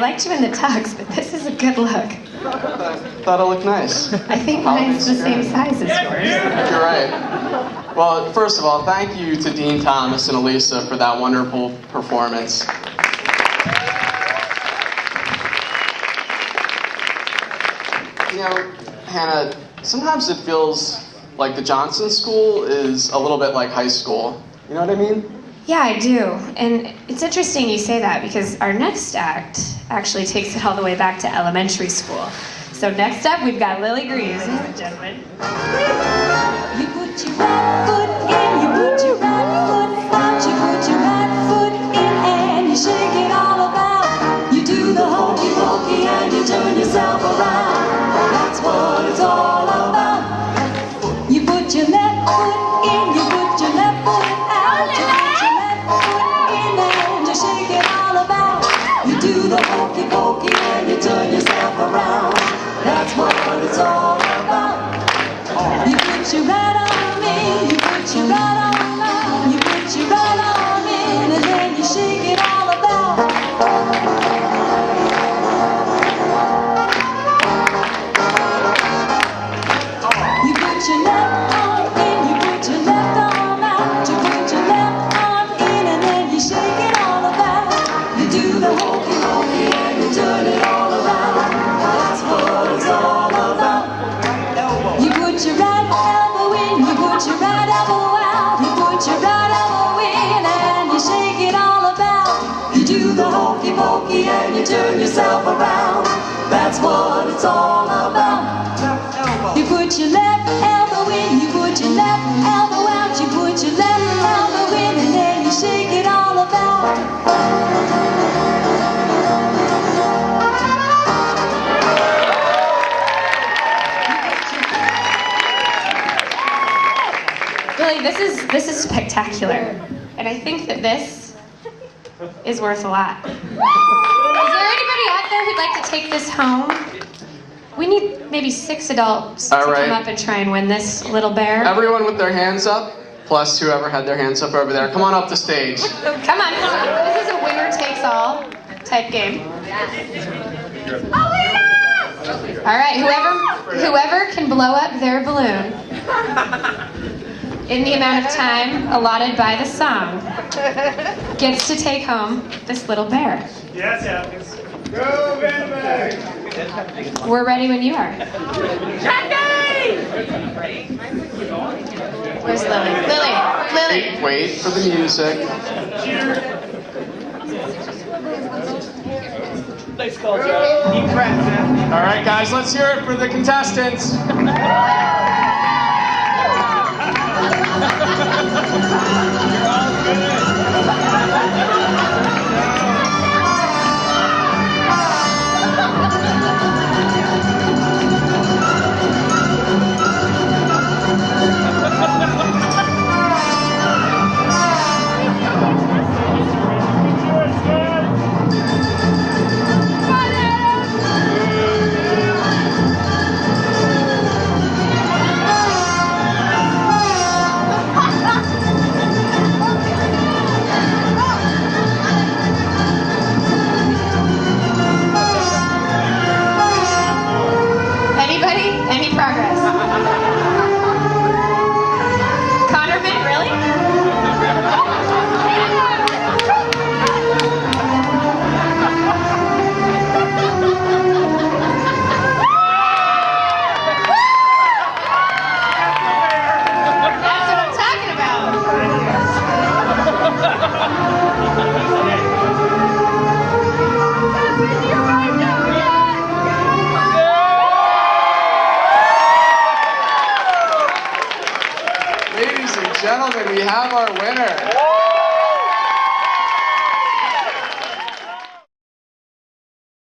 liked you in the tux, but this is a good look. I thought it looked nice. I think mine's the same size as yours. You're right. Well, first of all, thank you to Dean Thomas and Elisa for that wonderful performance. You know, Hannah, sometimes it feels like the Johnson School is a little bit like high school. You know what I mean? Yeah, I do. And it's interesting you say that because our next act actually takes it all the way back to elementary school. So next up, we've got Lillie, ladies and gentlemen. You put your right foot in, you put your right foot out, you put your right foot in and you shake it all about. You do the hokey pokey and you turn yourself around. That's what it's all about. You put your left foot in, you put your left foot out, you put your left foot in and you shake it all about. You do the hokey pokey and you turn yourself around. That's what it's all about. You put your right on me, you put your right on out, you put your right on in, and then you shake it all about. You put your left arm in, you put your left arm out, you put your left arm in, and then you shake it all about. You do the hokey pokey and you turn it all around. That's what it's all about. You put your right elbow in, you put your right elbow out, you put your right elbow in and you shake it all about. You do the hokey pokey and you turn yourself around. That's what it's all about. You put your left elbow in, you put your left elbow out, you put your left elbow in and then you shake it all about. Lillie, this is spectacular. And I think that this is worth a lot. Is there anybody out there who'd like to take this home? We need maybe 6 adults to come up and try and win this little bear. Everyone with their hands up, plus whoever had their hands up over there. Come on up the stage. Come on. This is a winner-takes-all type game. All right, whoever can blow up their balloon in the amount of time allotted by the song gets to take home this little bear. Yes, happens. Go, baby! We're ready when you are. Where's Lillie? Lillie! Wait for the music. Nice call, Joe. Deep breath, man. All right, guys, let's hear it for the contestants. Any progress? Connerman, really? That's what I'm talking about. Ladies and gentlemen, we have our winner.